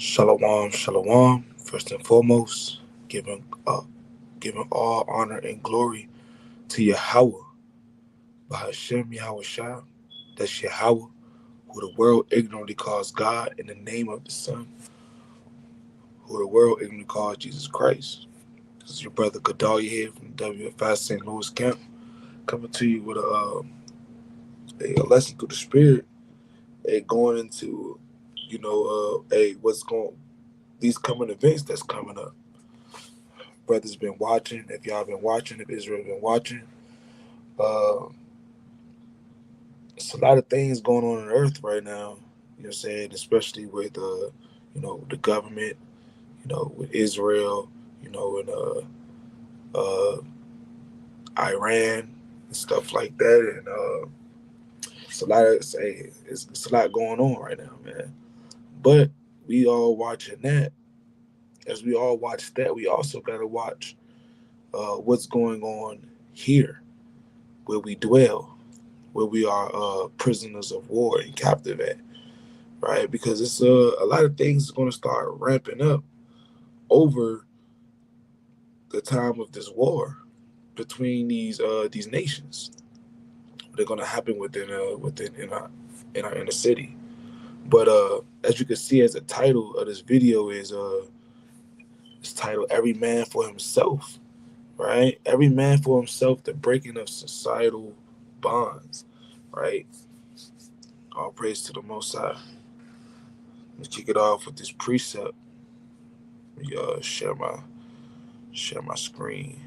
Shalom, shalom. First and foremost, giving all honor and glory to Yahweh, Bahashem Yahweh Shah. That's Yahweh, who the world ignorantly calls God, in the name of the Son, who the world ignorantly calls Jesus Christ. This is your brother Gaddalia here from WFI St. Louis Camp, coming to you with a lesson through the Spirit, going into, what's going, these coming events that's coming up. Brothers been watching. If y'all been watching, if Israel been watching, uh, it's a lot of things going on earth right now. You know what I'm saying? Especially with the government. With Israel. And Iran and stuff like that. And it's a lot going on right now, man. But we all watching that. As we all watch that, we also gotta watch what's going on here, where we dwell, where we are prisoners of war and captive at, right? Because it's a lot of things is going to start ramping up over the time of this war between these nations. They're going to happen within in our inner city. But as you can see, as the title of this video is it's titled "Every Man for Himself," right? Every man for himself. The breaking of societal bonds, right? All praise to the Most High. Let's kick it off with this precept. Let me share my screen.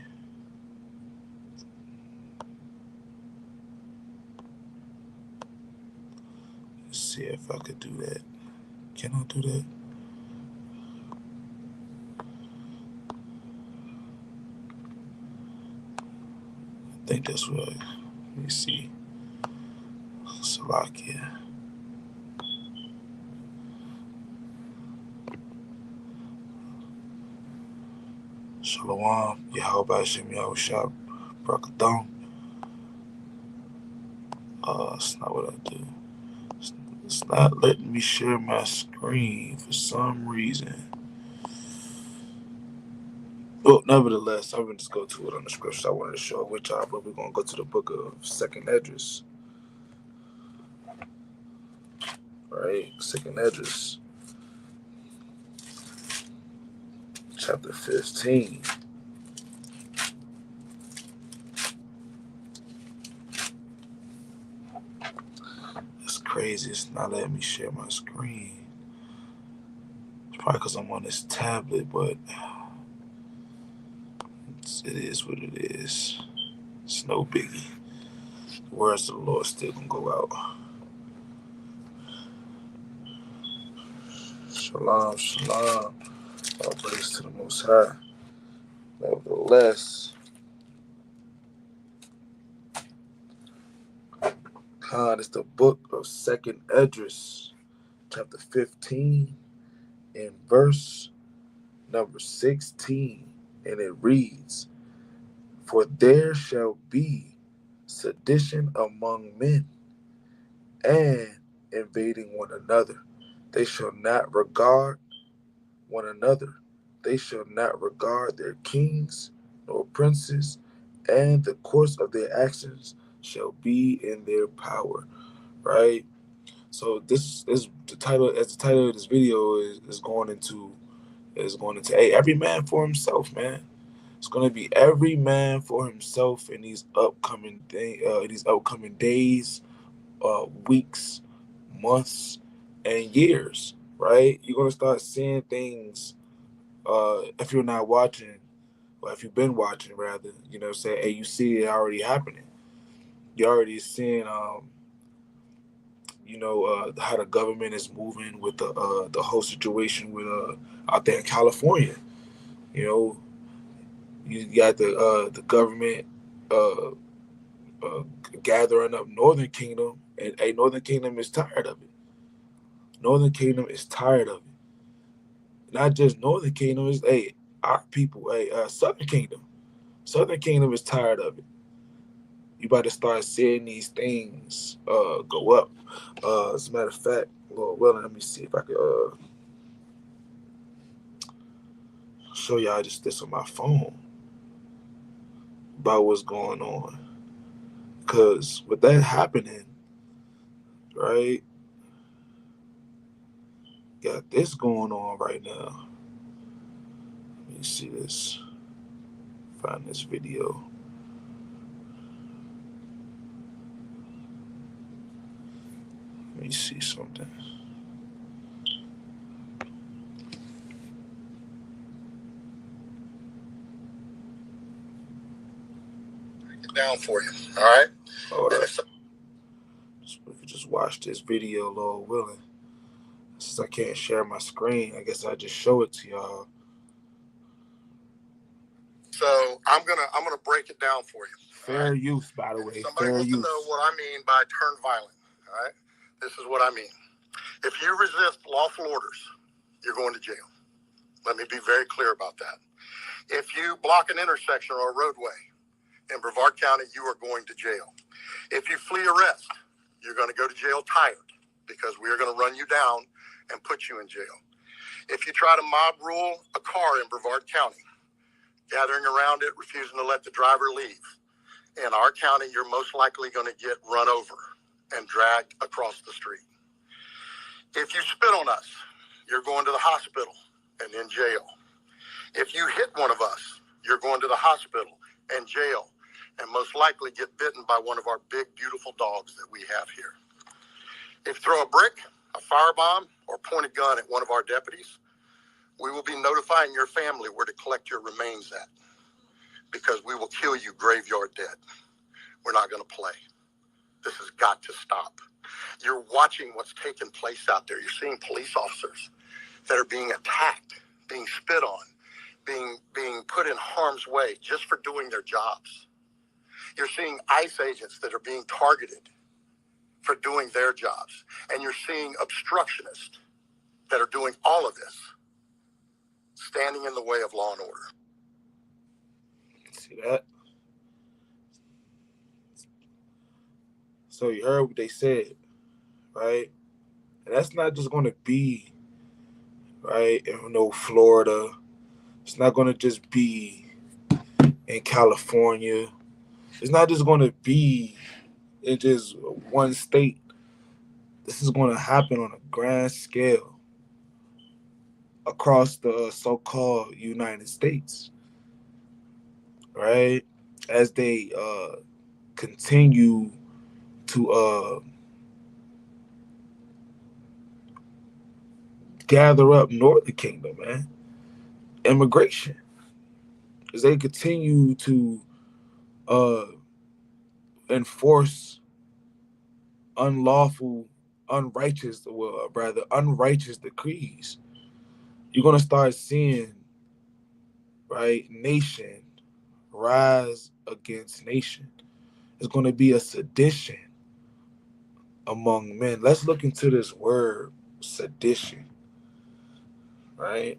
Let's see if I could do that. Can I do that? I think that's what. Let me see. Salakia. Shalom. Yahweh Hashem Yahweh Shah. Brakadam. It's not what I do. It's not letting me share my screen for some reason. Well, nevertheless, I'm going to just go to it on the scriptures I wanted to show it with y'all, but we're going to go to the book of Second Esdras. Right? Second Esdras, chapter 15. It's crazy. It's not letting me share my screen. It's probably because I'm on this tablet, but it is what it is. It's no biggie. The words of the Lord still gonna go out. Shalom, shalom. All praise to the Most High. Nevertheless, it's the book of Second Esdras, chapter 15, and verse number 16, and it reads, "For there shall be sedition among men, and invading one another. They shall not regard one another. They shall not regard their kings nor princes, and the course of their actions shall be in their power." Right? So this is the title. As the title of this video is going into hey, every man for himself, man. It's going to be every man for himself in these upcoming days, weeks, months, and years. Right? You're going to start seeing things. If you're not watching, or if you've been watching, rather, say, hey, you see it already happening. You're already seeing, how the government is moving with the whole situation with out there in California. You know, you got the government uh, uh, gathering up Northern Kingdom, and Northern Kingdom is tired of it. Northern Kingdom is tired of it. Not just Northern Kingdom, is our people. Southern Kingdom. Southern Kingdom is tired of it. You about to start seeing these things go up. As a matter of fact, Lord willing, let me see if I could show y'all just this on my phone about what's going on. Because with that happening, right, got this going on right now. Let me see this. Find this video. Let me see something. Down for you, all right? Hold up. We could just watch this video, Lord willing. Since I can't share my screen, I guess I'll just show it to y'all. So I'm gonna break it down for you. Fair use, by the way. Somebody wants to know what I mean by turn violent. All right, this is what I mean. If you resist lawful orders, you're going to jail. Let me be very clear about that. If you block an intersection or a roadway in Brevard County, you are going to jail. If you flee arrest, you're going to go to jail tired because we are going to run you down and put you in jail. If you try to mob rule a car in Brevard County, gathering around it, refusing to let the driver leave, in our county, you're most likely going to get run over and dragged across the street. If you spit on us, you're going to the hospital and in jail. If you hit one of us, you're going to the hospital and jail, and most likely get bitten by one of our big, beautiful dogs that we have here. If you throw a brick, a firebomb, or point a gun at one of our deputies, we will be notifying your family where to collect your remains at, because we will kill you graveyard dead. We're not going to play. This has got to stop. You're watching what's taking place out there. You're seeing police officers that are being attacked, being spit on, being put in harm's way just for doing their jobs. You're seeing ICE agents that are being targeted for doing their jobs. And you're seeing obstructionists that are doing all of this, standing in the way of law and order. See that? So you heard what they said, right? And that's not just going to be, right, in Florida. It's not going to just be in California. It's not just going to be in just one state. This is going to happen on a grand scale across the so-called United States, right? As they continue to gather up Northern Kingdom, man. Immigration. As they continue to enforce unrighteous decrees, you're going to start seeing, right, nation rise against nation. It's going to be a sedition among men. Let's look into this word, sedition, right?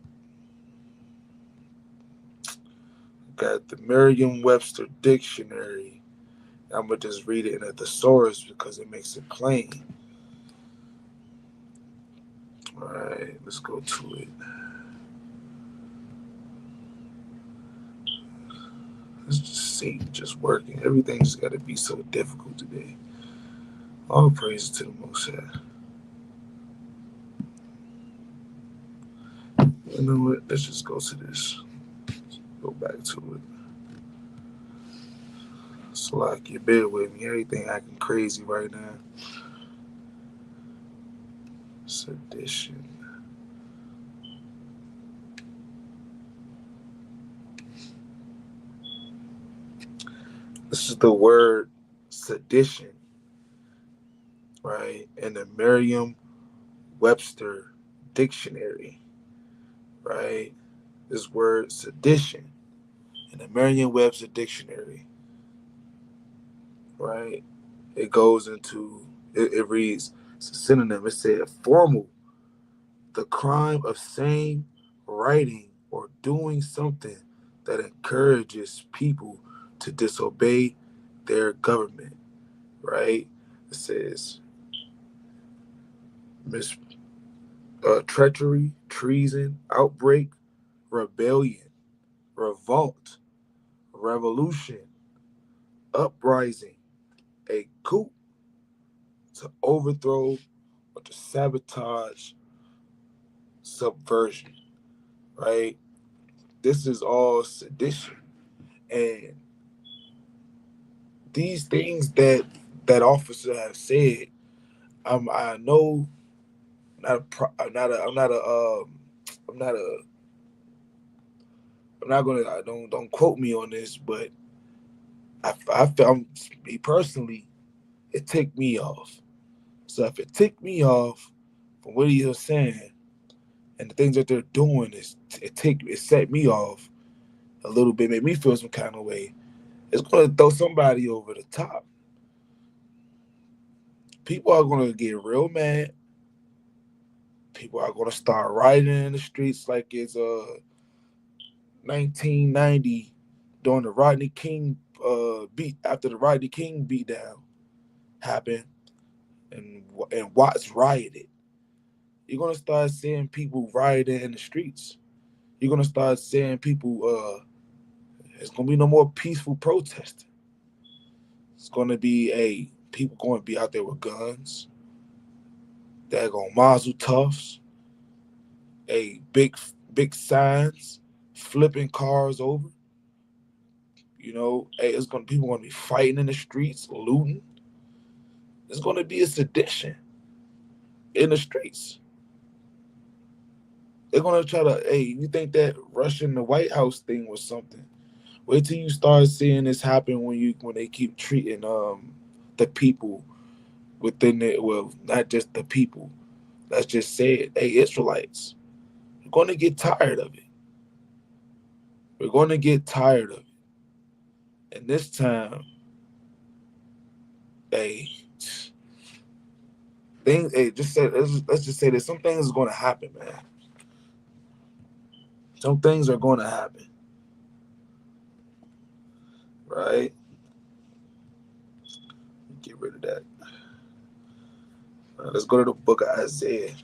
Got the Merriam-Webster dictionary. I'm going to just read it in a thesaurus because it makes it plain. All right, let's go to it. Let's just see, just working. Everything's got to be so difficult today. All praise to the Most High. You know what? Let's just go to this. Go back to it. So like, you bear with me. Everything acting crazy right now. Sedition. This is the word sedition, right? In the Merriam-Webster dictionary, right? This word sedition in the Merriam-Webster dictionary, right? It goes into, it reads, it's a synonym. It said formal, the crime of saying, writing, or doing something that encourages people to disobey their government, right? It says treachery, treason, outbreak, rebellion, revolt, revolution, uprising, a coup, to overthrow or to sabotage, subversion, right? This is all sedition. And these things that that officer have said, I know I'm not a I'm not a I'm not gonna don't quote me on this, but I felt me personally, it ticked me off. So if it ticked me off from what he was saying and the things that they're doing, it set me off a little bit, made me feel some kind of way. It's gonna throw somebody over the top. People are gonna get real mad. People are gonna start rioting in the streets like it's 1990 during the Rodney King beat after the Rodney King beatdown happened and Watts rioted. You're gonna start seeing people rioting in the streets. You're gonna start seeing people. It's gonna be no more peaceful protesting. It's gonna be people going to be out there with guns. They're gonna mazel toughs, big signs, flipping cars over. It's gonna people gonna be fighting in the streets, looting. It's gonna be a sedition in the streets. They're gonna try to. You think that rushing the White House thing was something? Wait till you start seeing this happen when they keep treating the people within it. Well, not just the people. Let's just say it. Hey, Israelites, we're gonna get tired of it. We're gonna get tired of it. And this time, hey, let's just say that some things are gonna happen, man. Some things are gonna happen, right? Get rid of that. Let's go to the book of Isaiah,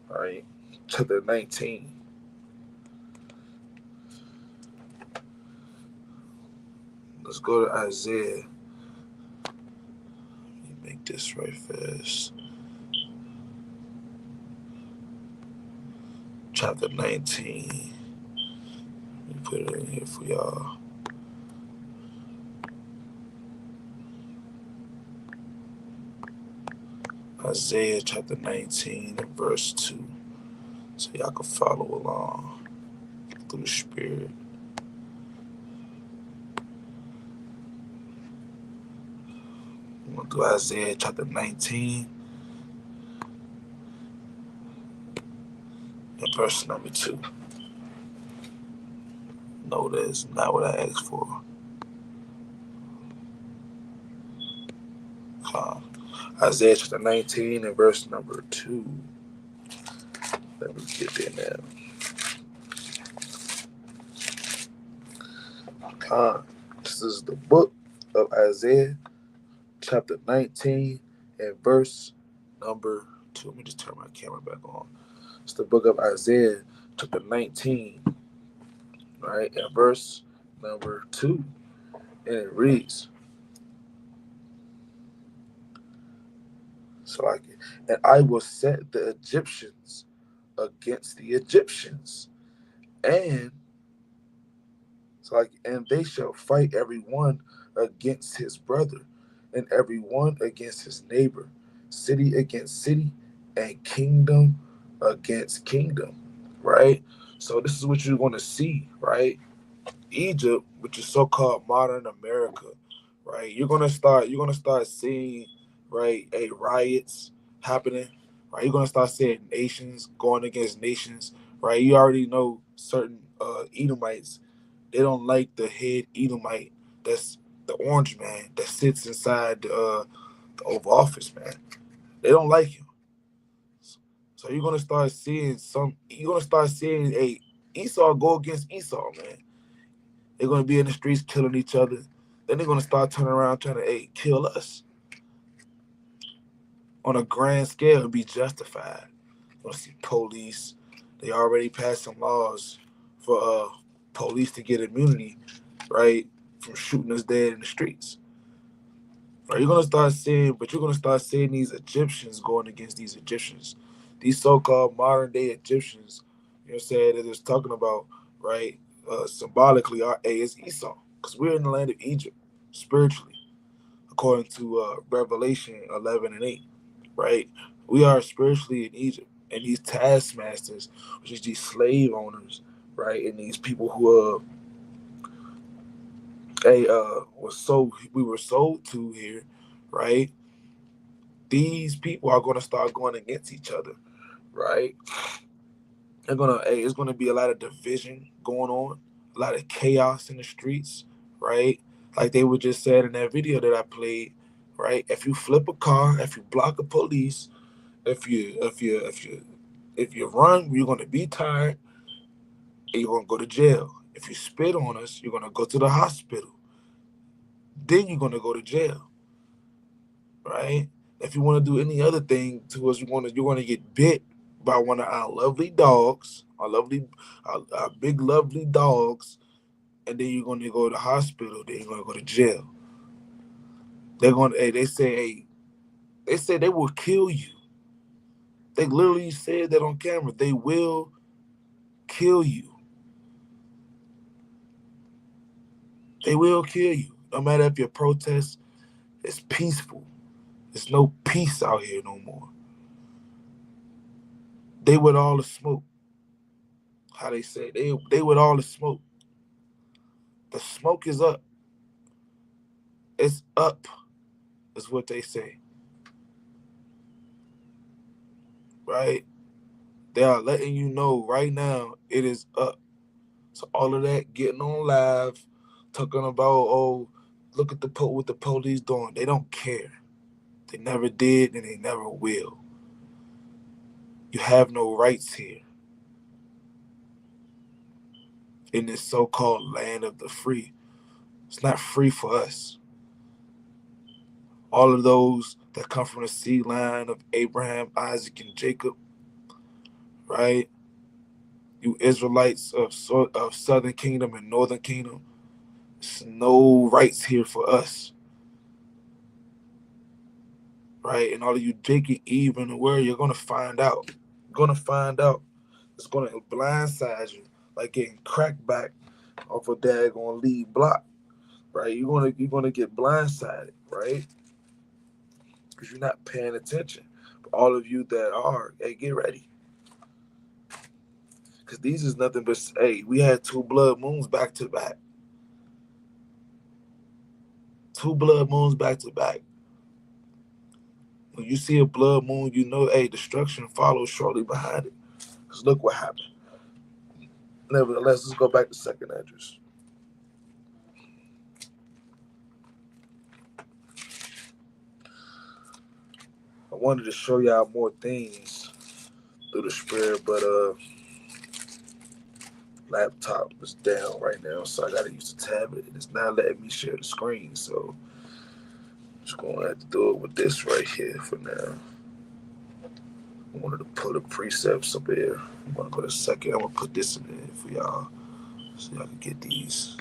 all right, chapter 19. Let's go to Isaiah. Let me make this right fast. Chapter 19. Let me put it in here for y'all. Isaiah chapter 19 and verse 2. So y'all can follow along through the Spirit. I'm going to do Isaiah chapter 19 and verse number 2. No, that's not what I asked for. Isaiah chapter 19 and verse number 2. Let me get there now. This is the book of Isaiah chapter 19 and verse number 2. Let me just turn my camera back on. It's the book of Isaiah chapter 19, right, and verse number 2. And it reads, and I will set the Egyptians against the Egyptians, and and they shall fight every one against his brother, and every one against his neighbor, city against city, and kingdom against kingdom. Right? So this is what you're going to see, right? Egypt, which is so-called modern America, right? You're gonna start seeing, right, riots happening, right? You're gonna start seeing nations going against nations, right? You already know certain Edomites, they don't like the head Edomite, that's the orange man that sits inside the Oval Office, man. They don't like him. So you're gonna start seeing a Esau go against Esau, man. They're going to be in the streets killing each other. Then they're going to start turning around trying to kill us on a grand scale and be justified. You're going to see police. They already passed some laws for police to get immunity, right, from shooting us dead in the streets. Right, you're gonna start seeing these Egyptians going against these Egyptians, these so-called modern day Egyptians. You know what I'm saying? That it's talking about, right? Symbolically, our A is Esau, because we're in the land of Egypt spiritually, according to Revelation 11:8. Right, we are spiritually in Egypt, and these taskmasters, which is these slave owners, right, and these people who we were sold to here, right? These people are going to start going against each other, right? It's gonna be a lot of division going on, a lot of chaos in the streets, right? Like they were just said in that video that I played, right? If you flip a car, if you block a police, if you run, you're gonna be tired and you're gonna go to jail. If you spit on us, you're gonna go to the hospital. Then you're gonna go to jail, right? If you want to do any other thing to us, you're gonna get bit by one of our lovely dogs, our big lovely dogs, and then you're gonna go to the hospital. Then you're gonna go to jail. They say they will kill you. They literally said that on camera. They will kill you. They will kill you. No matter if your protest is peaceful. There's no peace out here no more. They with all the smoke. How they say they with all the smoke. The smoke is up. It's up, is what they say. Right? They are letting you know right now it is up. So all of that getting on live, talking about, oh, look at what the police doing. They don't care. They never did and they never will. You have no rights here in this so-called land of the free. It's not free for us. All of those that come from the seed line of Abraham, Isaac, and Jacob, right? You Israelites of Southern Kingdom and Northern Kingdom, there's no rights here for us, right? And all of you Jacob, Eve, in the world, you're gonna find out. You're gonna find out. It's gonna blindside you, like getting cracked back off a daggone lead block, right? You're gonna get blindsided, right? Because you're not paying attention. But all of you that are, hey, get ready. Because these is nothing but, hey, we had 2 blood moons back to back. 2 blood moons back to back. When you see a blood moon, you know, hey, destruction follows shortly behind it. Because look what happened. Nevertheless, let's go back to second address. I wanted to show y'all more things through the spirit, but laptop is down right now, so I gotta use the tablet. It's not letting me share the screen, so I'm just gonna have to do it with this right here for now. I wanted to put a precepts up here. I'm gonna go to second. I'm gonna put this in there for y'all, so y'all can get these.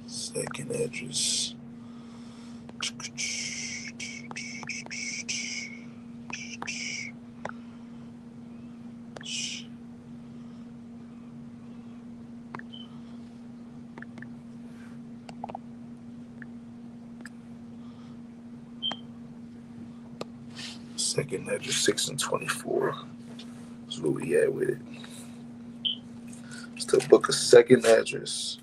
Second address. Second address 6 and 24. That's where we at with it. It's the book of second address.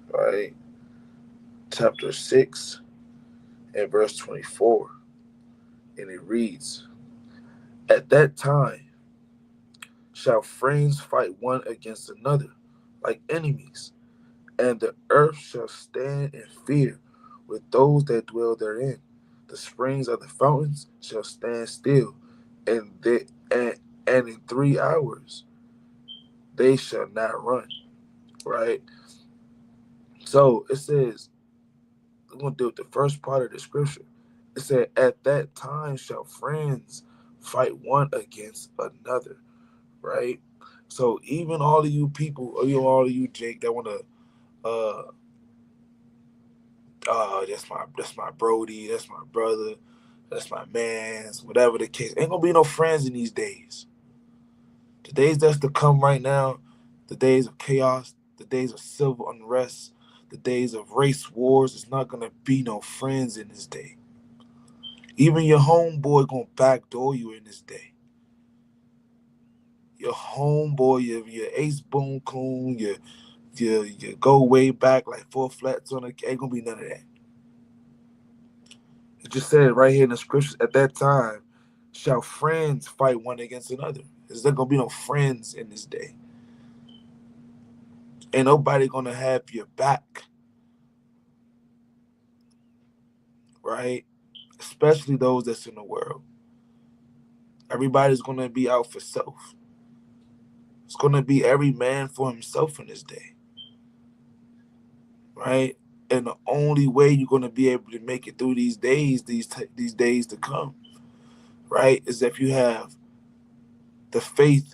Right? Chapter 6 and verse 24. And it reads, at that time shall friends fight one against another, like enemies, and the earth shall stand in fear with those that dwell therein. The springs of the fountains shall stand still, and in 3 hours they shall not run. Right? So it says, we're going to deal with the first part of the scripture. It said, at that time shall friends fight one against another, right? So even all of you people, or you all of you, Jake, that want to, that's my Brody, that's my brother, that's my man's, whatever the case. Ain't gonna be no friends in these days. The days that's to come right now, the days of chaos, the days of civil unrest, the days of race wars, it's not gonna be no friends in this day. Even your homeboy gonna backdoor you in this day. Your homeboy, your Ace Boone Coon, your go way back like four flats on it, ain't gonna be none of that. It just said right here in the scriptures, at that time shall friends fight one against another. There's not gonna be no friends in this day. Ain't nobody gonna have your back, right? Especially those that's in the world. Everybody's gonna be out for self. It's gonna be every man for himself in this day, right? And the only way you're gonna be able to make it through these days, these days to come, right, is if you have the faith.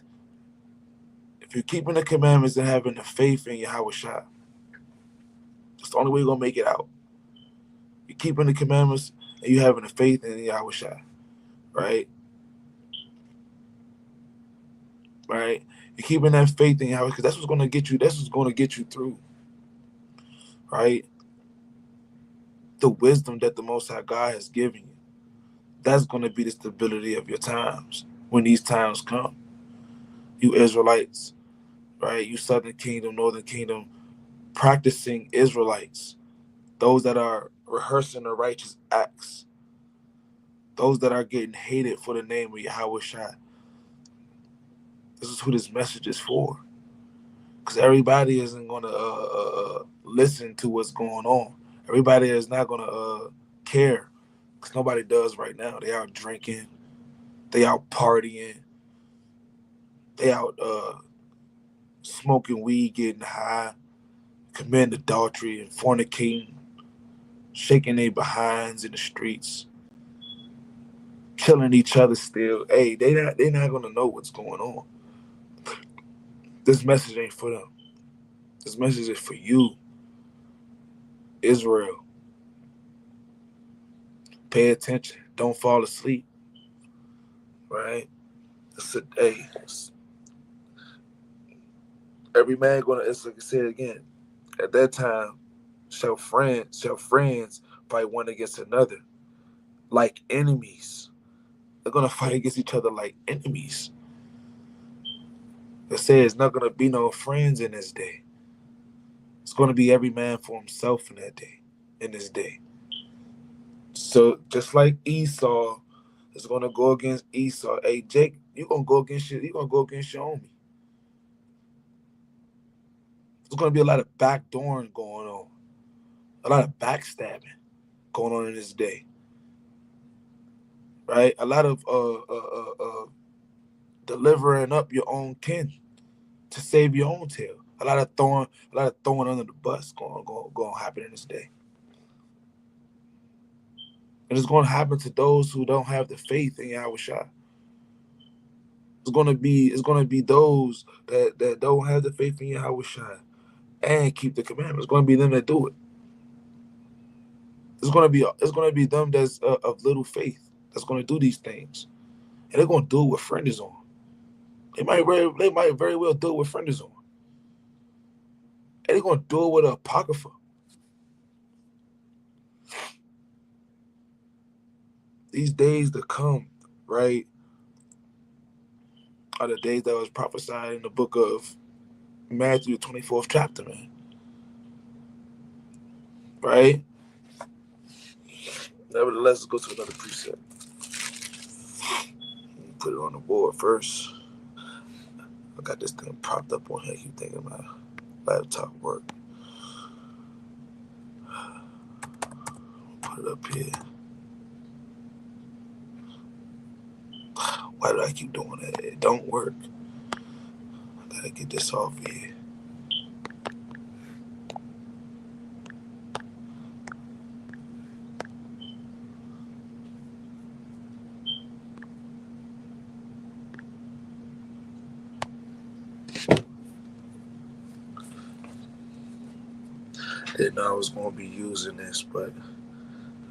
If you're keeping the commandments and having the faith in Yahweh Shai, that's the only way you're gonna make it out. You're keeping the commandments and you having the faith in Yahweh Shai, right? Right? You're keeping that faith in Yahweh because that's what's gonna get you. That's what's gonna get you through, right? The wisdom that the Most High God has given you. That's gonna be the stability of your times when these times come. You Israelites, right? You Southern Kingdom, Northern Kingdom, practicing Israelites, those that are rehearsing the righteous acts, those that are getting hated for the name of Yahweh Shai. This is who this message is for. Because everybody isn't going to listen to what's going on. Everybody is not going to care. Because nobody does right now. They out drinking. They out partying. They out smoking weed, getting high, committing adultery and fornicating, shaking their behinds in the streets, killing each other still. Hey, they're not going to know what's going on. This message ain't for them. This message is for you, Israel. Pay attention. Don't fall asleep. Right? Hey, every man gonna, it's like I said again, at that time shall friends fight one against another like enemies. They're gonna fight against each other like enemies. It says it's not gonna be no friends in this day. It's gonna be every man for himself in that day, in this day. So just like Esau is gonna go against Esau. Hey Jake, you gonna go against your homie. There's gonna be a lot of backdooring going on, a lot of backstabbing going on in this day, right? A lot of delivering up your own kin to save your own tail. A lot of throwing under the bus going to happen in this day, and it's going to happen to those who don't have the faith in Yahweh Shai. It's going to be those that don't have the faith in Yahweh Shai and keep the commandments. It's going to be them that do it. It's going to be them that's of little faith that's going to do these things, and they're going to do it with friend is on. They might very well do it with friend is on, and they're going to do it with a apocrypha. These days to come, right, are the days that was prophesied in the book of Matthew, 24th chapter, man. Right? Nevertheless, let's go to another precept. Put it on the board first. I got this thing propped up on here. You thinking my laptop work? Put it up here. Why do I keep doing that? It don't work. I gotta get this off here. Didn't know I was gonna be using this, but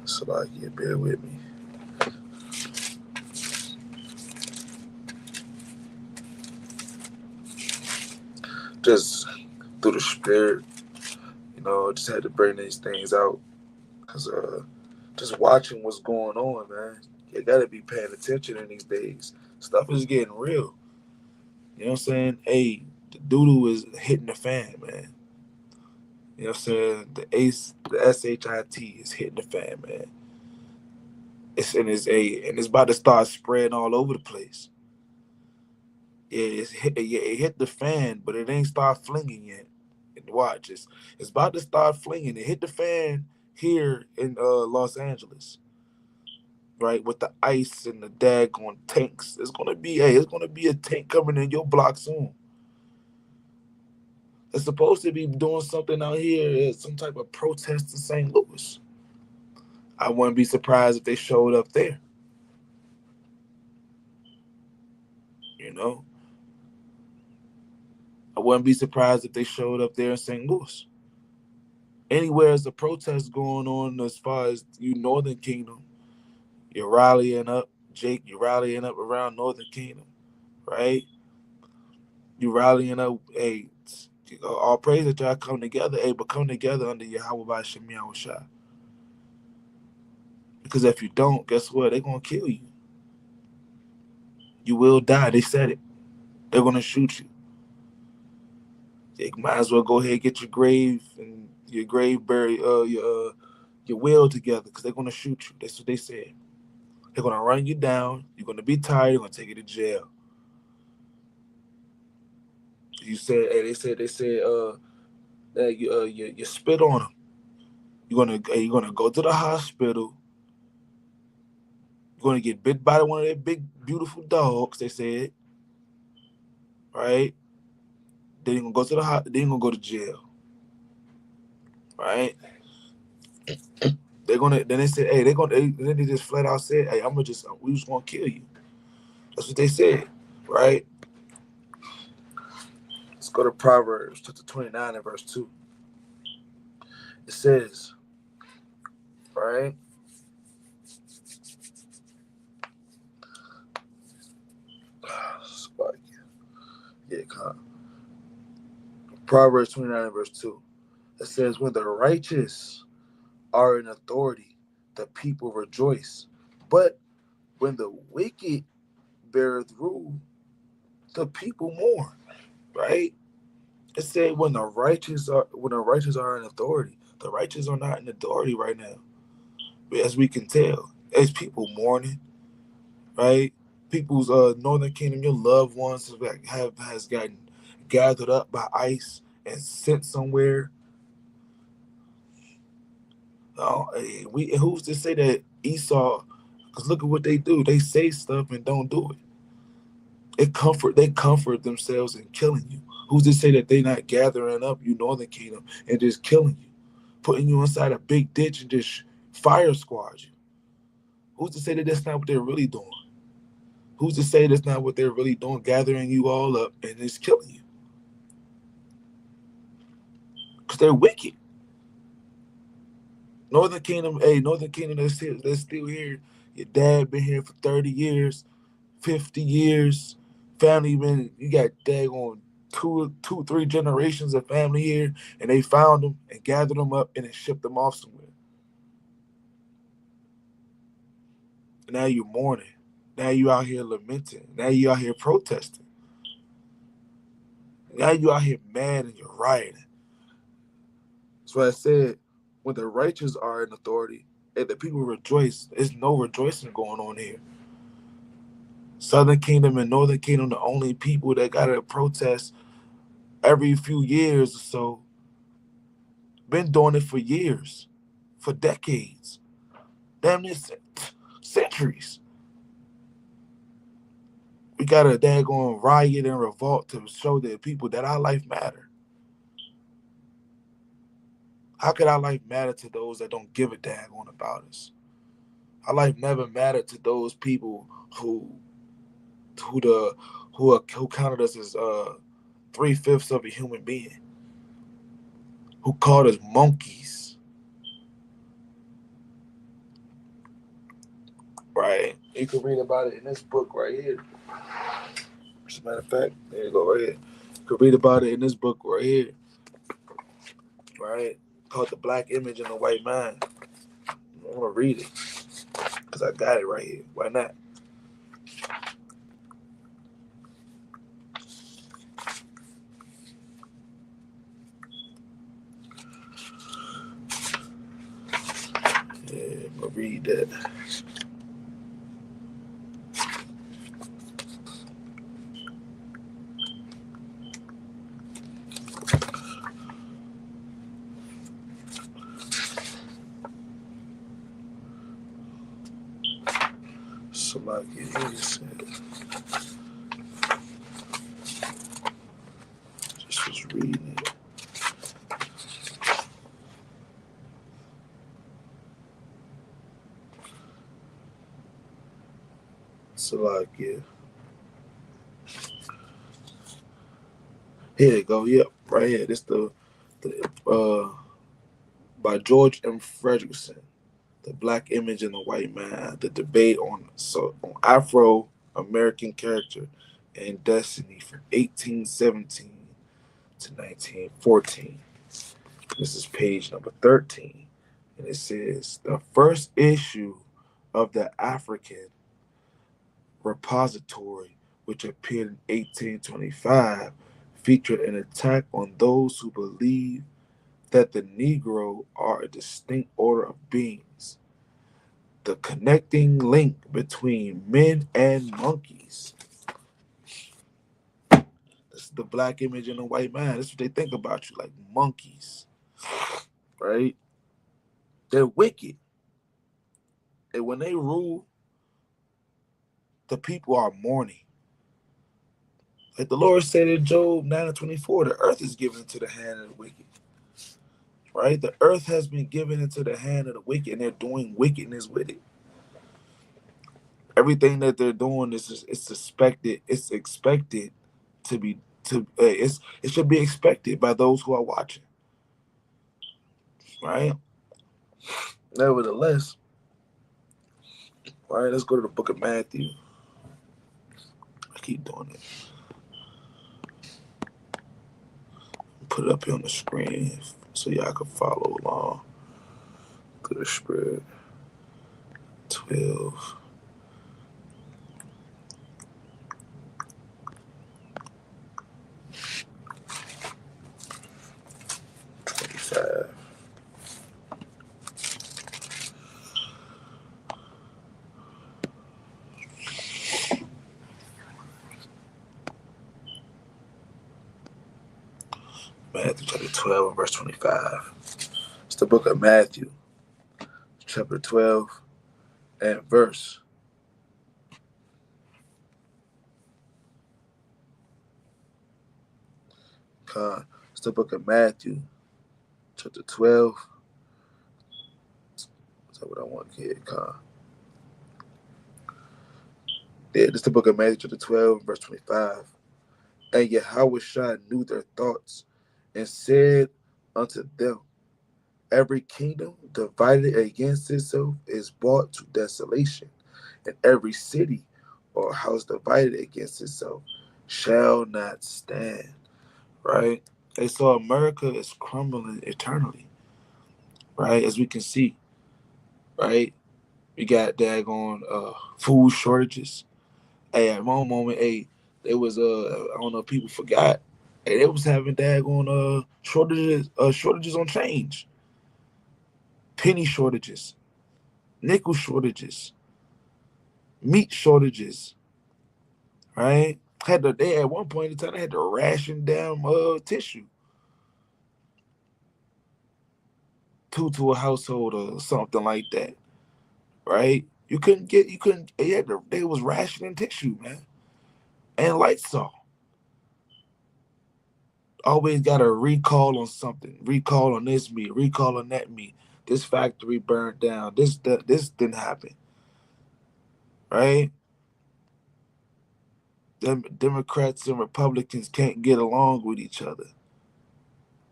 it's like, yeah, bear with me. Just through the spirit, just had to bring these things out because just watching what's going on, man. You gotta be paying attention in these days. Stuff is getting real. You know what I'm saying? Hey, the doodoo is hitting the fan, man. You know what I'm saying? The SHIT is hitting the fan, man. It's about to start spreading all over the place. It hit the fan, but it ain't start flinging yet. And watch, it's about to start flinging. It hit the fan here in Los Angeles, right? With the ice and the daggone tanks. It's gonna be a tank coming in your block soon. It's supposed to be doing something out here, some type of protest in St. Louis. I wouldn't be surprised if they showed up there. You know, I wouldn't be surprised if they showed up there in St. Louis. Anywhere there's a protest going on, as far as you Northern Kingdom, you're rallying up, Jake. You're rallying up around Northern Kingdom, right? You rallying up. Hey, all praise that y'all come together. Hey, but come together under Yahweh by Shem Yahushua. Because if you don't, guess what? They're gonna kill you. You will die. They said it. They're gonna shoot you. You might as well go ahead and get your grave buried, your will together, because they're gonna shoot you. That's what they said. They're gonna run you down. You're gonna be tired. They're gonna take you to jail. You said, hey, they said, that you spit on them. You're gonna go to the hospital. You're gonna get bit by one of their big beautiful dogs. They said, right? Then you're gonna go to then you're gonna go to jail, right? Then they said, hey, then they just flat out said, hey, we just gonna kill you. That's what they said, right? Let's go to Proverbs chapter 29 and verse 2. It says, right? Proverbs 29 and verse 2. It says, when the righteous are in authority, the people rejoice. But when the wicked beareth rule, the people mourn. Right? It said when the righteous are in authority. The righteous are not in authority right now. As we can tell. As people mourning, right? People's Northern Kingdom, your loved ones has gotten gathered up by ICE and sent somewhere. Who's to say that Esau? Because look at what they do. They say stuff and don't do it. They comfort themselves in killing you. Who's to say that they not gathering up you Northern Kingdom and just killing you, putting you inside a big ditch and just fire squad you? Who's to say that that's not what they're really doing? Who's to say that's not what they're really doing, gathering you all up and just killing you? Because they're wicked. Northern Kingdom, that's still here. Your dad been here for 30 years, 50 years. Family you got daggone two, 3 generations of family here, and they found them and gathered them up and then shipped them off somewhere. And now you're mourning. Now you out here lamenting. Now you out here protesting. Now you out here mad and you're rioting. That's why I said, when the righteous are in authority and the people rejoice, there's no rejoicing going on here. Southern Kingdom and Northern Kingdom, the only people that got to protest every few years or so. Been doing it for years, for decades, damn near centuries. We got a daggone riot and revolt to show the people that our life matter. How could our life matter to those that don't give a daggone about us? Our life never mattered to those people who counted us as 3/5 of a human being. who called us monkeys. Right? You can read about it in this book right here. As a matter of fact, there you go right here. You can read about it in this book right here. Right? Called The Black Image and the White Mind. I'm gonna read it because I got it right here. Why not? Yeah, I'm gonna read that. So like it is. Just was reading it. So like yeah. Here you go. Yep, right here. This the by George M. Fredrickson, The Black Image and the White Man, the debate on Afro American character and destiny from 1817 to 1914. This is page number 13. And it says the first issue of the African Repository, which appeared in 1825, featured an attack on those who believe that the Negro are a distinct order of beings, the connecting link between men and monkeys. This is the black image and the white man. That's what they think about you, like monkeys, right? They're wicked. And when they rule, the people are mourning. Like the Lord said in Job 9 and 24, the earth is given into the hand of the wicked. Right? The earth has been given into the hand of the wicked, and they're doing wickedness with it. Everything that they're doing is it's suspected, it's expected to be it should be expected by those who are watching. Right? Nevertheless, right, let's go to the book of Matthew. I keep doing it. Put it up here on the screen so y'all can follow along. Go to spread 12. 25. Matthew chapter 12 and verse 25. It's the book of Matthew, chapter 12 and verse. It's the book of Matthew, chapter 12. That's what I want to get. Yeah, this is the book of Matthew, chapter 12, verse 25. And Yahushua knew their thoughts and said unto them, every kingdom divided against itself is brought to desolation, and every city or house divided against itself shall not stand. Right? And so America is crumbling eternally, right? As we can see, right? We got daggone food shortages. Hey, at one moment, hey, there was I don't know if people forgot. Hey, they was having daggone shortages on change, penny shortages, nickel shortages, meat shortages, right? They at one point in time they had to ration down tissue to a household or something like that, right? They was rationing tissue, man, and Lysol. Always got a recall on something, recall on this meat, recall on that meat. This factory burned down. This didn't happen, right? Them Democrats and Republicans can't get along with each other.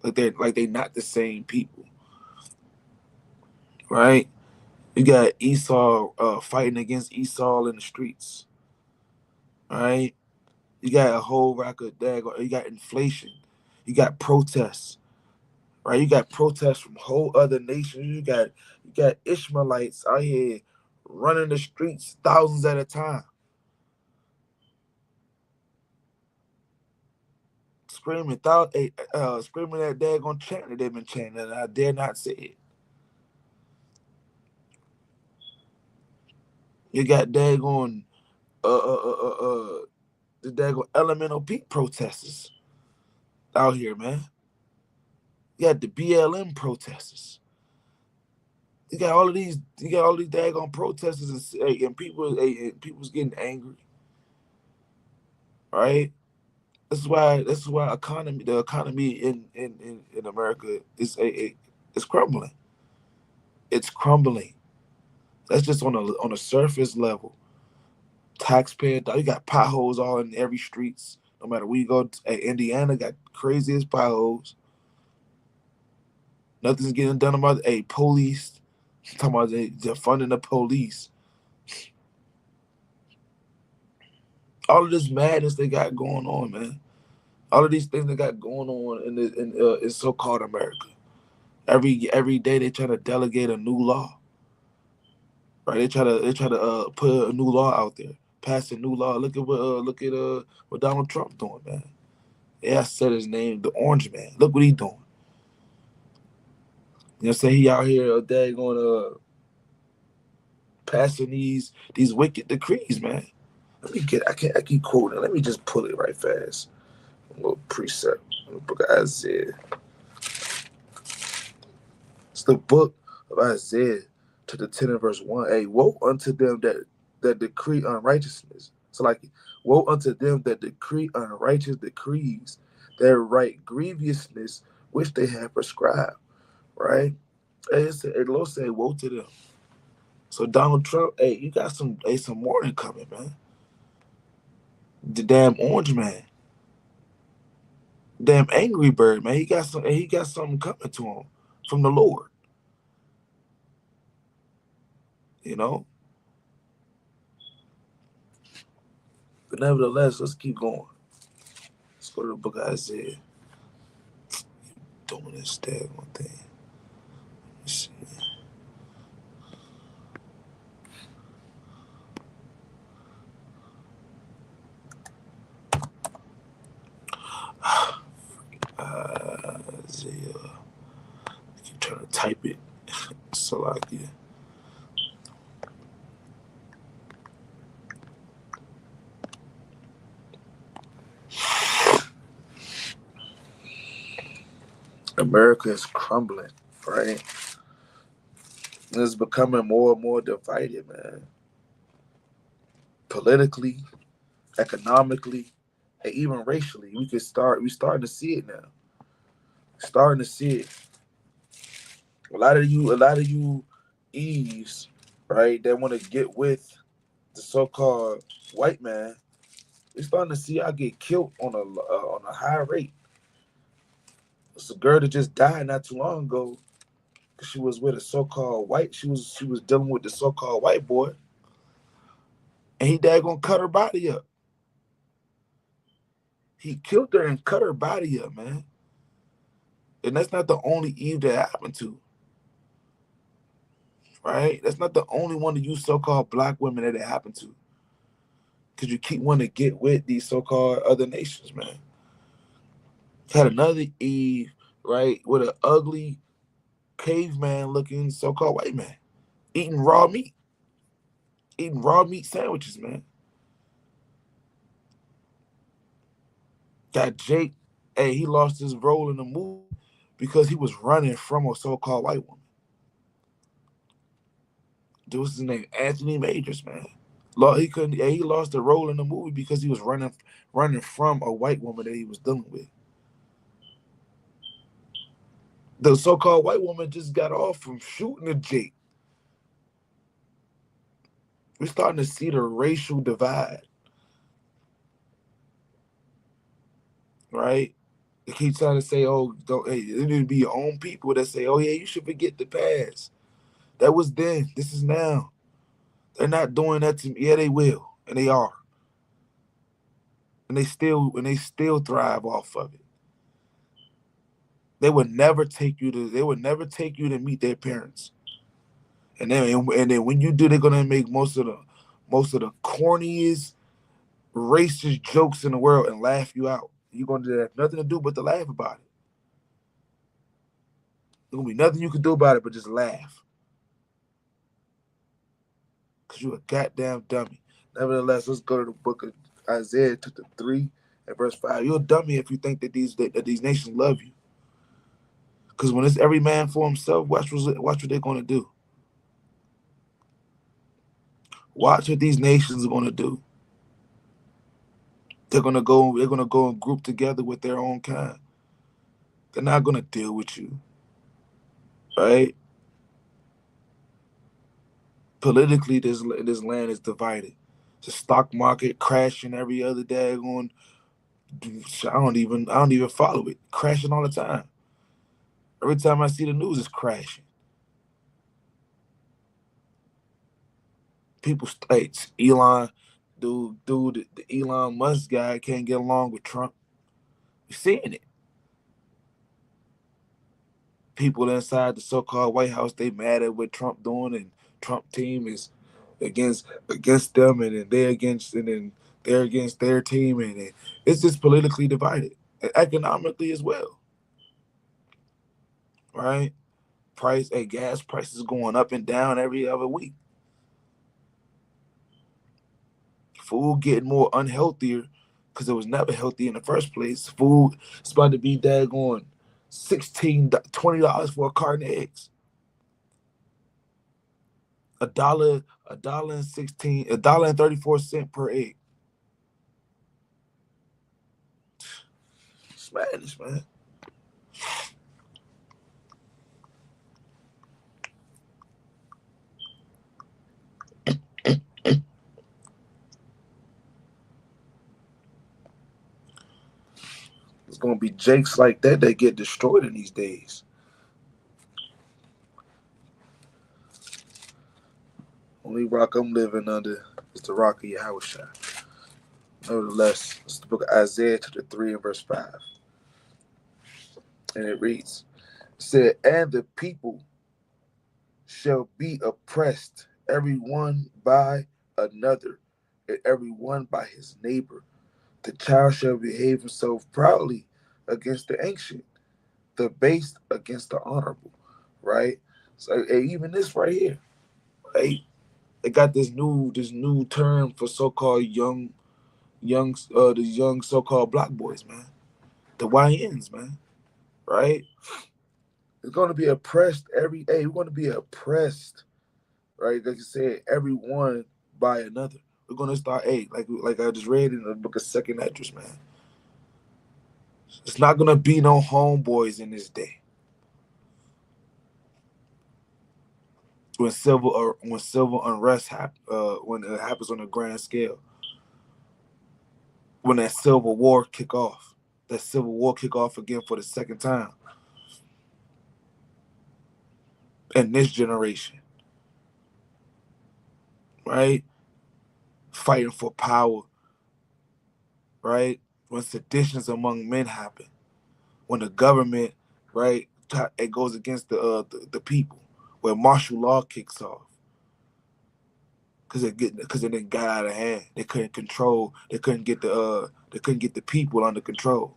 Like they not the same people, right? You got Esau fighting against Esau in the streets, right? You got a whole rack of you got inflation, you got protests, right? You got protests from whole other nations. You got Ishmaelites out here running the streets thousands at a time, screaming that daggone chant that they've been chanting, and I dare not say it. You got daggone the daggone elemental peak protesters out here, man. You got the BLM protesters. You got all these daggone protesters, and people's getting angry, right? This is why the economy in America is crumbling. It's crumbling. That's just on a surface level. Taxpayer, you got potholes all in every streets. No matter where you go, Indiana got craziest potholes. Nothing's getting done about police. Talking about they're funding the police. All of this madness they got going on, man. All of these things they got going on in so-called America. Every day they try to delegate a new law, right? They try to put a new law out there, pass a new law. Look at what Donald Trump doing, man. Yeah, I said his name, the Orange Man. Look what he doing. You know, say he out here day going passing these wicked decrees, man. I keep quoting. Let me just pull it right fast. A little precept in the book of Isaiah. It's the book of Isaiah, chapter 10 and verse 1. Hey, woe unto them that decree unrighteousness. So like, woe unto them that decree unrighteous decrees, that write grievousness which they have prescribed. Right? The Lord said, woe to them. So Donald Trump, hey, you got some warning coming, man. The damn Orange Man, damn Angry Bird, man. He got something coming to him from the Lord. You know. But nevertheless, let's keep going. Let's go to the book of Isaiah. Doing this daggone thing. Let's see. Isaiah. I keep trying to type it. Salakia. America is crumbling, right? It's becoming more and more divided, man. Politically, economically, and even racially. We're starting to see it now. Starting to see it. A lot of you Eves, right, that want to get with the so-called white man. We're starting to see y'all get killed on a high rate. It's a girl that just died not too long ago because she was with a so-called white. She was dealing with the so-called white boy, and he gonna cut her body up. He killed her and cut her body up, man. And that's not the only Eve that happened to, right? That's not the only one of you so-called black women that it happened to. Because you keep wanting to get with these so-called other nations, man. Had another Eve, right, with an ugly caveman-looking so-called white man eating raw meat sandwiches, man. Got Jake, hey, he lost his role in the movie because he was running from a so-called white woman. Dude, what's his name? Anthony Majors, man. He couldn't. He lost the role in the movie because he was running from a white woman that he was dealing with. The so-called white woman just got off from shooting a Jake. We're starting to see the racial divide, right? They keep trying to say, oh, don't, hey, it need to be your own people that say, oh yeah, you should forget the past. That was then. This is now. They're not doing that to me. Yeah, they will, and they are, and they still thrive off of it. They would never take you to. They would never take you to meet their parents. And then when you do, they're gonna make most of the corniest, racist jokes in the world and laugh you out. You're gonna have nothing to do but to laugh about it. There's gonna be nothing you can do about it but just laugh. Cause you're a goddamn dummy. Nevertheless, let's go to the book of Isaiah chapter 3 and verse 5. You're a dummy if you think that these nations love you. Because when it's every man for himself, watch what they're gonna do. Watch what these nations are gonna do. They're gonna go and group together with their own kind. They're not gonna deal with you. Right? Politically, this land is divided. The stock market crashing every other day. I don't even follow it. Crashing all the time. Every time I see the news, it's crashing. People states Elon, the Elon Musk guy can't get along with Trump. You're seeing it. People inside the so-called White House, they mad at what Trump doing, and Trump team is against them, and then they're against their team, and it's just politically divided, and economically as well, right? Gas prices going up and down every other week. Food getting more unhealthier because it was never healthy in the first place. Food is about to be daggone $16, $20 for a carton of eggs. $1.34 per egg. It's madness, man. It's gonna be jakes like that get destroyed in these days. Only rock I'm living under is the rock of Yahushua. Nevertheless, it's the book of Isaiah chapter 3 and verse 5. And it reads, it said, and the people shall be oppressed, every one by another, and every one by his neighbor. The child shall behave himself proudly against the ancient, the base against the honorable. Right? So even this right here, right? They got this new term for so-called the young so-called black boys, man. The YNs, man. Right? It's gonna be oppressed we're gonna be oppressed, right? Like you said, everyone by another. We're gonna start like I just read in the book of Second Esdras, man. It's not gonna be no homeboys in this day. When civil unrest when it happens on a grand scale, when that civil war kick off again for the second time in this generation, right? Fighting for power, right? When seditions among men happen, when the government, right, it goes against the people, where martial law kicks off, because it then got out of hand. They couldn't control. They couldn't get the people under control.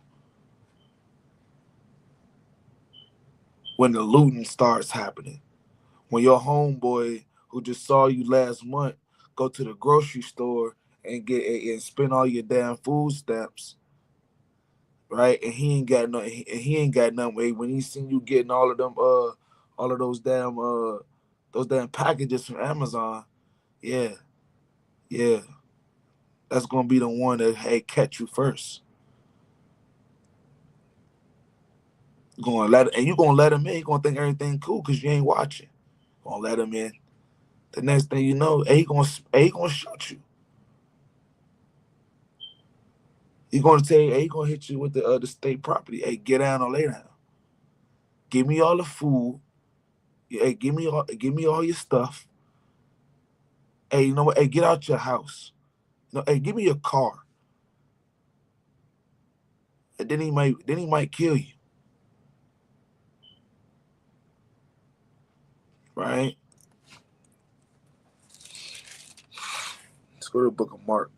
When the looting starts happening, when your homeboy who just saw you last month go to the grocery store and spend all your damn food stamps, right? And he ain't got nothing. When he seen you getting all of them all of those damn packages from Amazon, yeah, yeah, that's gonna be the one that catch you first. You gonna let him in. You gonna think everything cool because you ain't watching. Gonna let him in. The next thing you know, he gonna shoot you. He's gonna tell you, hey, he gonna hit you with the state property. Hey, get down or lay down. Give me all the food. Hey, give me all your stuff. Hey, you know what? Hey, get out your house. No, hey, give me your car. And then he might kill you. Right? Let's go to the book of Mark.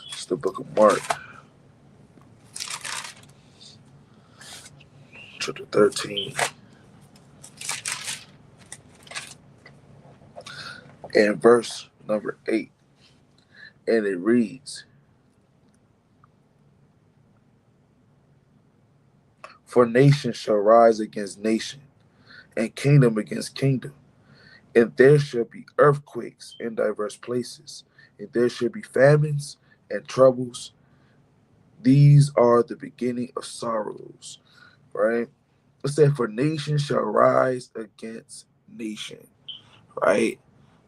It's the book of Mark, chapter 13, and verse number 8. And it reads, for nation shall rise against nation, and kingdom against kingdom. And there shall be earthquakes in diverse places, and there shall be famines and troubles. These are the beginning of sorrows. Right? It said, for nation shall rise against nation. Right?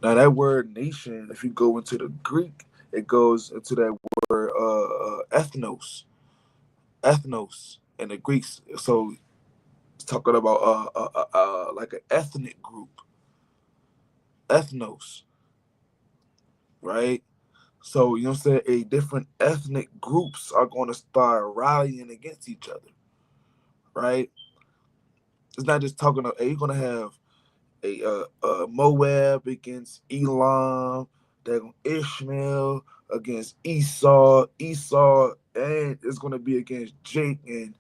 Now that word nation, if you go into the Greek, it goes into that word ethnos. Ethnos in the Greeks. So it's talking about like an ethnic group. Ethnos, right? So you know what I'm saying? A different ethnic groups are going to start rallying against each other, right? It's not just talking about, hey, you're going to have a Moab against Elam, they're Ishmael against Esau, and it's going to be against Jake, and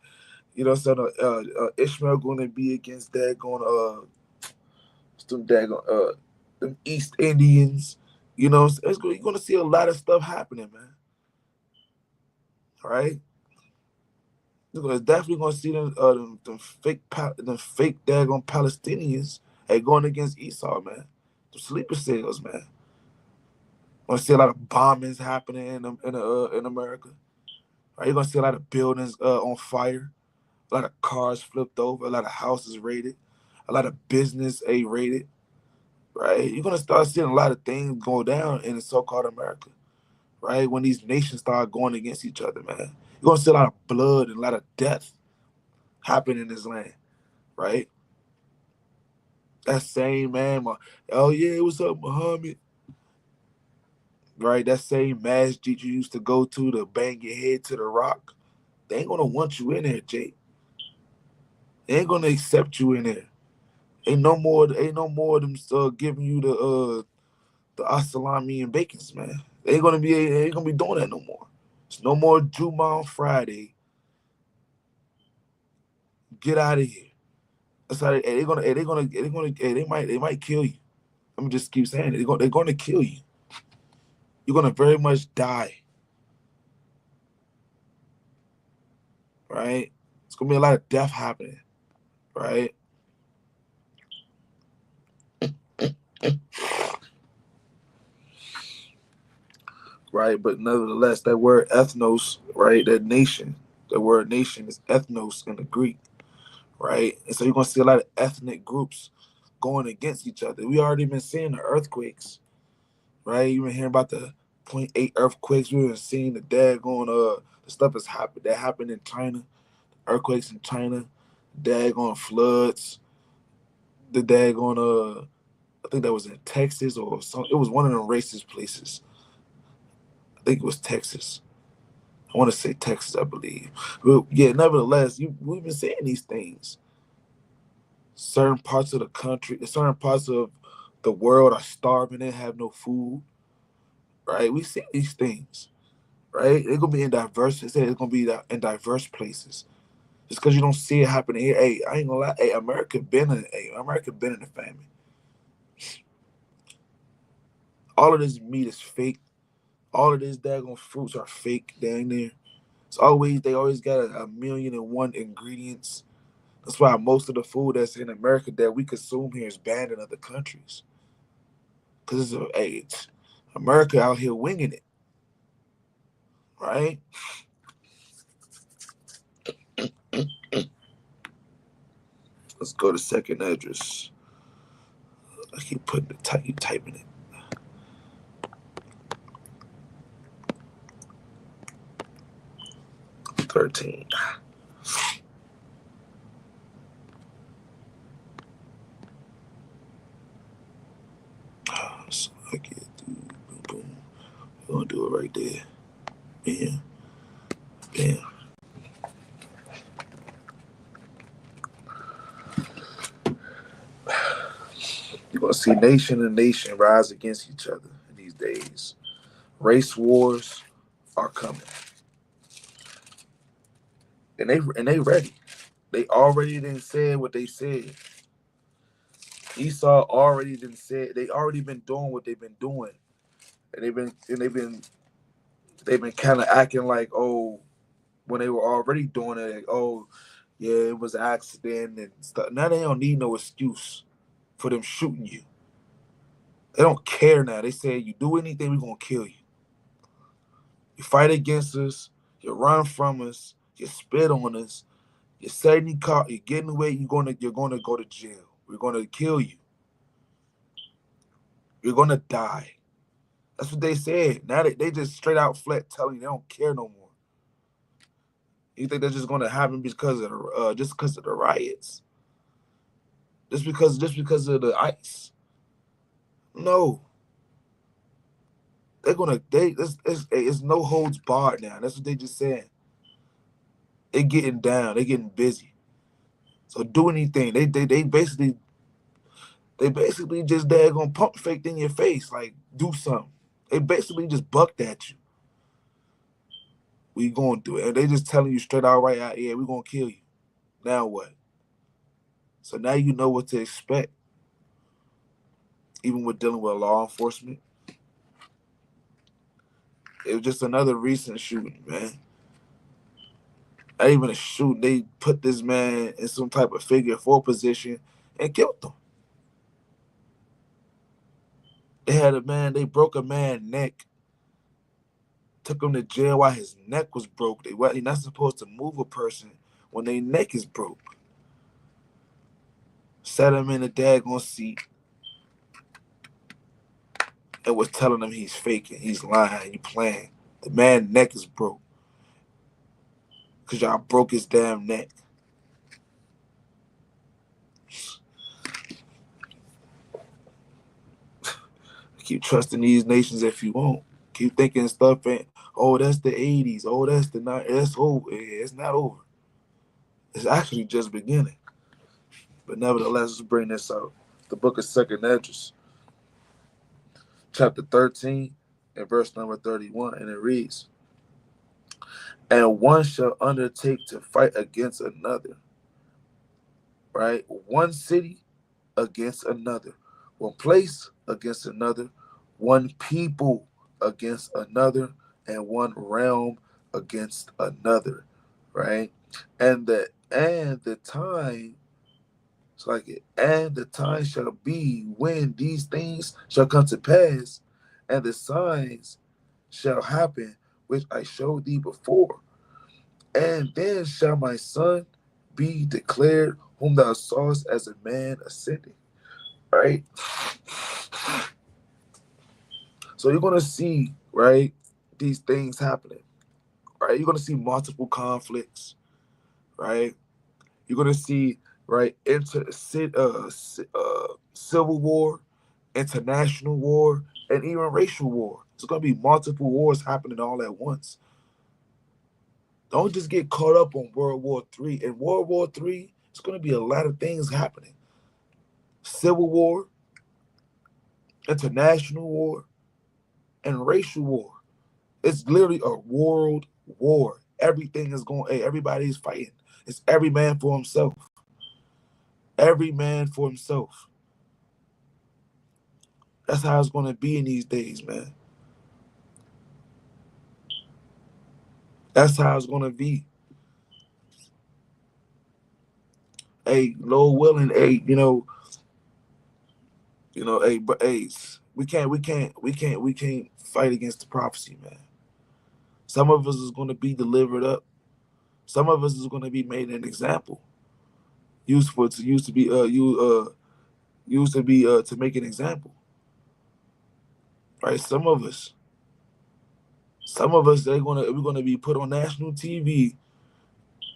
you know, so Ishmael going to be against that, going some daggone them East Indians. You know, you're going to see a lot of stuff happening, man. All right, you're definitely going to see them fake daggone Palestinians, hey, going against Esau, man. The sleeper cells, man. Gonna see a lot of bombings happening in America. Right? You're gonna see a lot of buildings on fire, a lot of cars flipped over, a lot of houses raided, a lot of business raided. Right? You're gonna start seeing a lot of things go down in the so-called America. Right? When these nations start going against each other, man, you're gonna see a lot of blood and a lot of death happen in this land. Right? That same man, oh yeah, what's up, Muhammad? Right? That same masjid you used to go to bang your head to the rock. They ain't gonna want you in there, Jake. They ain't gonna accept you in there. Ain't no more of them giving you the asalami and bacons, man. They ain't gonna be doing that no more. It's no more Juma on Friday. Get out of here. That's how they might kill you. Let me just keep saying it. They're gonna kill you. You're gonna very much die. Right? It's gonna be a lot of death happening. Right? Right? But nevertheless, that word ethnos, right? That nation, the word nation is ethnos in the Greek, right? And so you're gonna see a lot of ethnic groups going against each other. We already been seeing the earthquakes, right? You've been hearing about the .8 earthquakes. We've been seeing the daggone the stuff that happened in China, earthquakes in China, daggone floods, the daggone I think that was in Texas or some. It was one of them racist places. I think it was Texas. I want to say Texas, I believe. But yeah, nevertheless, we've been saying these things. Certain parts of the country, certain parts of the world are starving and have no food. Right? We see these things. Right? They're gonna be in diverse. They say it's gonna be in diverse places. Just because you don't see it happening here, hey, I ain't gonna lie. Hey, America been in the famine. All of this meat is fake. All of these daggone fruits are fake down there. They always got a million and one ingredients. That's why most of the food that's in America that we consume here is banned in other countries. Because America out here winging it, right? Let's go to second address. I keep putting keep typing it. $13. So I get through. Boom, boom. We're gonna do it right there. Bam, bam. You're gonna see nation and nation rise against each other in these days. Race wars are coming, and they ready. They already didn't say what they said. Esau already didn't say. They already been doing what they've been doing, and they've been kind of acting like, oh, when they were already doing it, like, oh, yeah, it was an accident and stuff. Now they don't need no excuse for them shooting you. They don't care now. They say, you do anything, we're gonna kill you. You fight against us, you run from us, you spit on us, you say you caught, you get in the way, you're gonna go to jail. We're gonna kill you. You're gonna die. That's what they said. Now they just straight out flat telling you they don't care no more. You think that's just gonna happen because of the riots? Just because of the ICE? No. They're gonna it's no holds barred now. That's what they just said. They getting down, they getting busy. So do anything. They basically just daggone pump faked in your face, like do something. They basically just bucked at you. We going through it. And they just telling you straight out right out, yeah, we gonna kill you. Now what? So now you know what to expect. Even with dealing with law enforcement. It was just another recent shooting, man. Not even a shooting. They put this man in some type of figure 4 position and killed him. They broke a man's neck, took him to jail while his neck was broke. You're not supposed to move a person when their neck is broke. Sat him in a daggone seat and was telling him he's faking, he's lying, you playing. The man's neck is broke. Because y'all broke his damn neck. Keep trusting these nations if you want. Keep thinking stuff ain't, oh, that's the 80s. Oh, that's the 90s. That's over. It's not over. It's actually just beginning. But nevertheless, let's bring this out. The book of Second Esdras, chapter 13 and verse number 31. And it reads, and one shall undertake to fight against another. Right? One city against another. One place against another. One people against another. And one realm against another. Right? And the time, it's like it, and the time shall be when these things shall come to pass, and the signs shall happen which I showed thee before. And then shall my son be declared, whom thou sawest as a man ascending. Right? So you're gonna see, right, these things happening. Right? You're gonna see multiple conflicts, right? You're gonna see, right, civil war, international war, and even racial war. There's gonna be multiple wars happening all at once. Don't just get caught up on World War III. In World War III, it's gonna be a lot of things happening. Civil war, international war, and racial war. It's literally a world war. Everything is going, hey, everybody's fighting. It's every man for himself. Every man for himself. That's how it's going to be in these days, man. That's how it's going to be. Hey, Lord willing, hey, hey, but hey, we can't fight against the prophecy, man. Some of us is going to be delivered up. Some of us is going to be made an example. Used to be to make an example, right? Some of us we're gonna be put on national TV,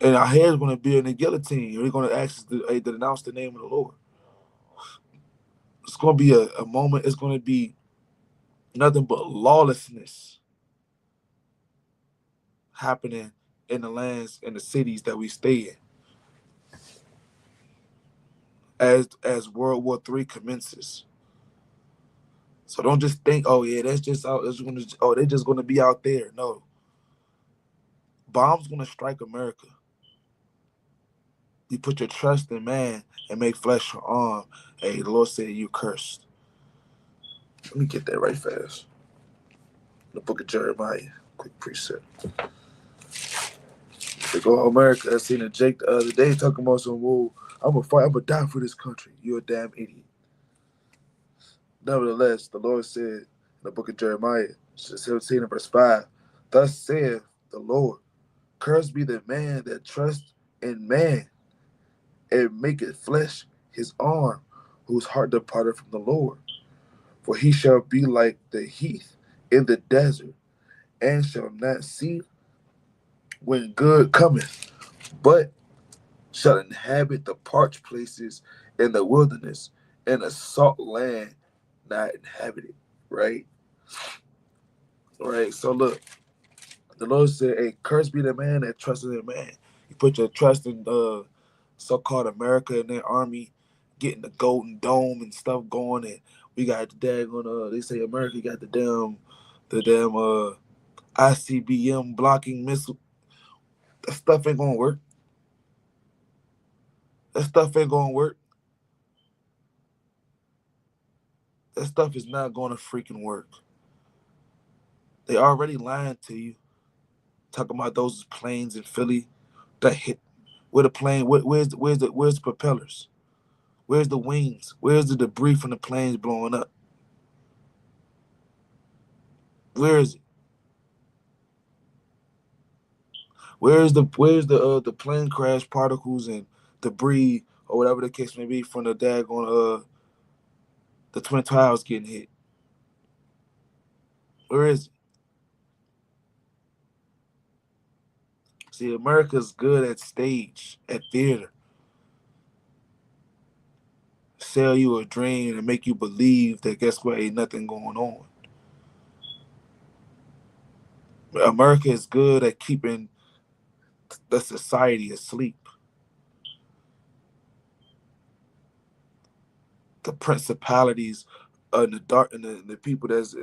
and our hair's gonna be in the guillotine. We're gonna ask us to announce the name of the Lord. It's gonna be a moment. It's gonna be nothing but lawlessness happening in the lands and the cities that we stay in as World War III commences. So don't just think, oh yeah, that's just out. They're just gonna be out there. No, bombs gonna strike America. You put your trust in man and make flesh your arm. Hey, the Lord said you cursed. Let me get that right fast. The book of Jeremiah, quick precept. They go America. I seen a Jake the other day talking about some, whoa, I'm gonna fight, I'm gonna die for this country. You're a damn idiot. Nevertheless, the Lord said in the book of Jeremiah, 17 and verse 5, thus saith the Lord, cursed be the man that trusts in man and maketh flesh his arm, whose heart departed from the Lord. For he shall be like the heath in the desert, and shall not see when good cometh, but shall inhabit the parched places in the wilderness, in a salt land not inhabited. Right? Right. So look, the Lord said, hey, cursed be the man that trusts in man. You put your trust in so-called America and their army getting the Golden Dome and stuff going, and we got the daggone they say America got the damn ICBM blocking missile. That stuff ain't gonna work. That stuff ain't gonna work. That stuff is not gonna freaking work. They already lying to you. Talking about those planes in Philly that hit where the plane where's the propellers? Where's the wings? Where's the debris from the planes blowing up? Where is it? Where's the plane crash particles and debris or whatever the case may be from the daggone the Twin Towers getting hit? Where is it? See, America's good at stage, at theater. Sell you a dream and make you believe that guess what, ain't nothing going on. America is good at keeping the society asleep. The principalities in the dark and the people that's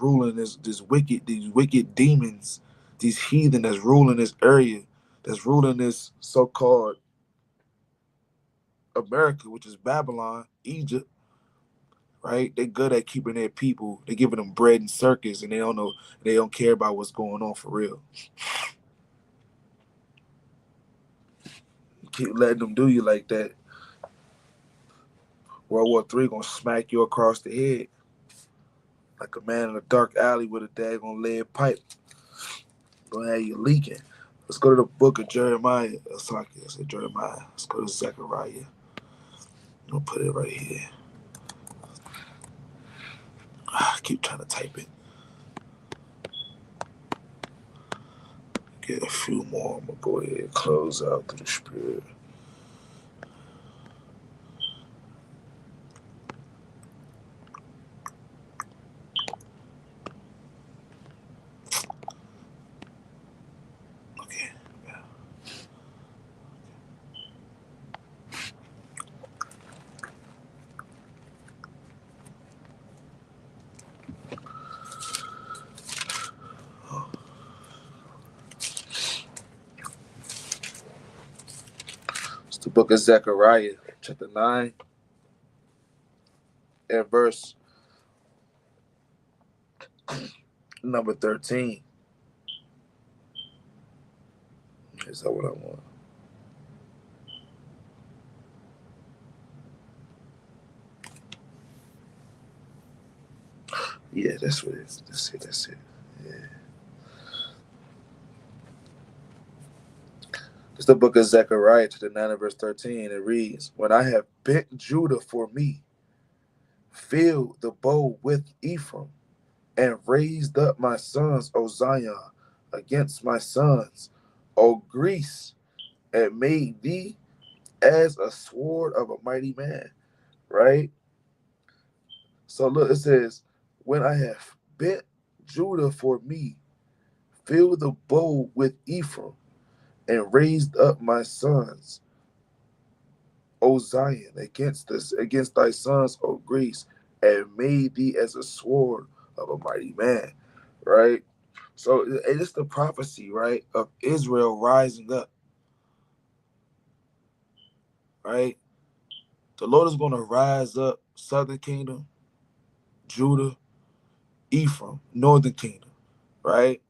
ruling these wicked demons, these heathen that's ruling this area, that's ruling this so-called America, which is Babylon, Egypt, right? They're good at keeping their people. They're giving them bread and circus, and they don't care about what's going on for real. Keep letting them do you like that. World War III gonna smack you across the head like a man in a dark alley with a daggone lead pipe. Gonna have you leaking. Let's go to the book of Jeremiah. Sorry, I said Jeremiah. Let's go to Zechariah. I'm gonna put it right here. I keep trying to type it. Get a few more. I'm gonna go ahead and close out through the spirit. Okay. Yeah. It's the book of Zechariah, chapter 9, and verse number 13. Is that what I want? Yeah, that's what it is. That's it. Yeah. It's the book of Zechariah, chapter 9 and verse 13. It reads, When I have bent Judah for me, filled the bow with Ephraim, and raised up my sons, O Zion, against my sons, O Greece, and made thee as a sword of a mighty man. Right? So look, it says, When I have bent Judah for me, filled the bow with Ephraim, and raised up my sons, O Zion, against thy sons, O Greece, and made thee as a sword of a mighty man. Right? So it is the prophecy, right, of Israel rising up, right? The Lord is going to rise up southern kingdom, Judah, Ephraim, northern kingdom, right?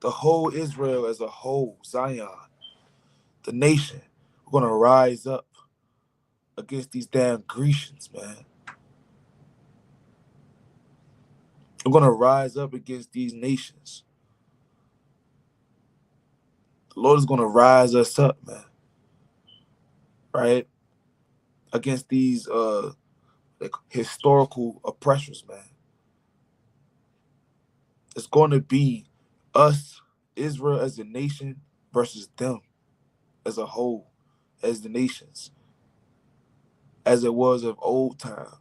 The whole Israel as a whole, Zion, the nation, we're going to rise up against these damn Grecians, man. We're going to rise up against these nations. The Lord is going to rise us up, man, right? Against these like historical oppressors, man. It's going to be us, Israel as a nation, versus them as a whole, as the nations, as it was of old time,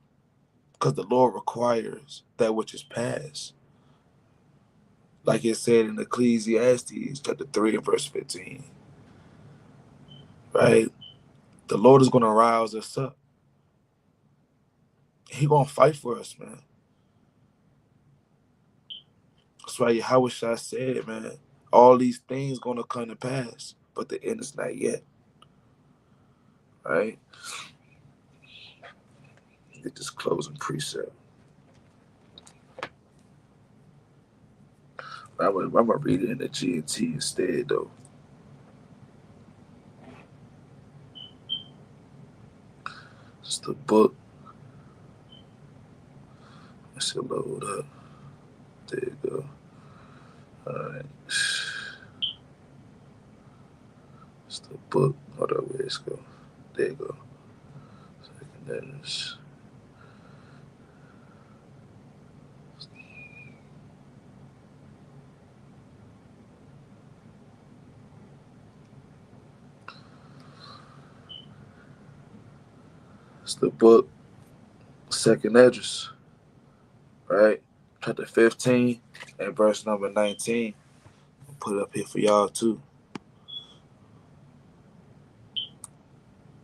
because the Lord requires that which is past. Like it said in Ecclesiastes chapter 3 and verse 15, right? The Lord is going to rise us up. He going to fight for us, man. That's why Yahweh said, man, all these things going to come to pass, but the end is not yet, right? Get this closing precept. I'm gonna read it in the GNT instead, though. It's the book. It should load up. There you go. All right. It's the book. Hold up, where it's go? There you go. Second letters. It's the book. Second address. Right? Chapter 15 and verse number 19. I'll put it up here for y'all too.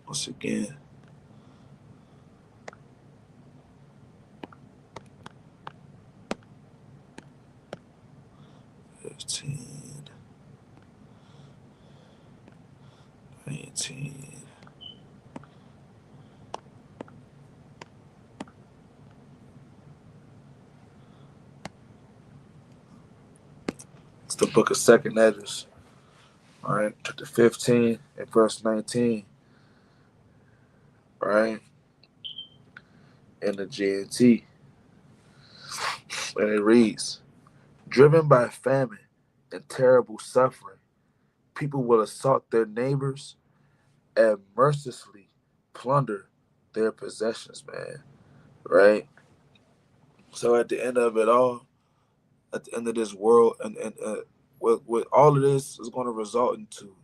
Once again. 15, 19. It's the book of second address. All right, chapter 15 and verse 19. Right? In the GNT. And it reads, Driven by famine and terrible suffering, people will assault their neighbors and mercilessly plunder their possessions, man. Right? So at the end of it all, at the end of this world, and what all of this is going to result into,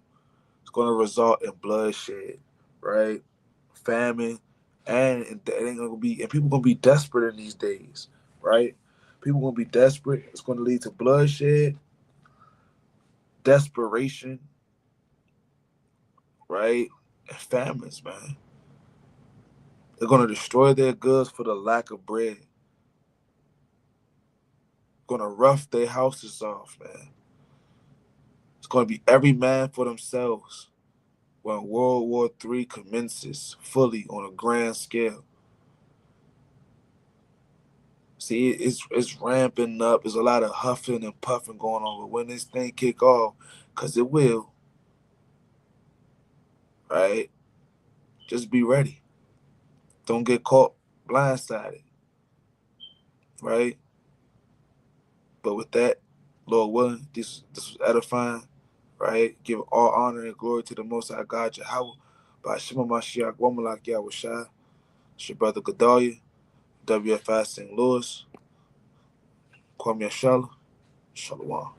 it's going to result in bloodshed, right? Famine, and it ain't gonna be, and people gonna be desperate in these days, right? People gonna be desperate. It's going to lead to bloodshed, desperation, right? And famines, man. They're gonna destroy their goods for the lack of bread. Gonna rough their houses off, man. It's gonna be every man for themselves when World War III commences fully on a grand scale. See, it's ramping up. There's a lot of huffing and puffing going on, but when this thing kick off, cause it will, right? Just be ready. Don't get caught blindsided. right? But with that, Lord willing, this was edifying, right? Give all honor and glory to the Most High God, Yahweh, by Shema Mashiach, Wamalak Yahweh Shai. It's your brother Gedalia, WFI St. Louis, Kwame Yashala, Shalom.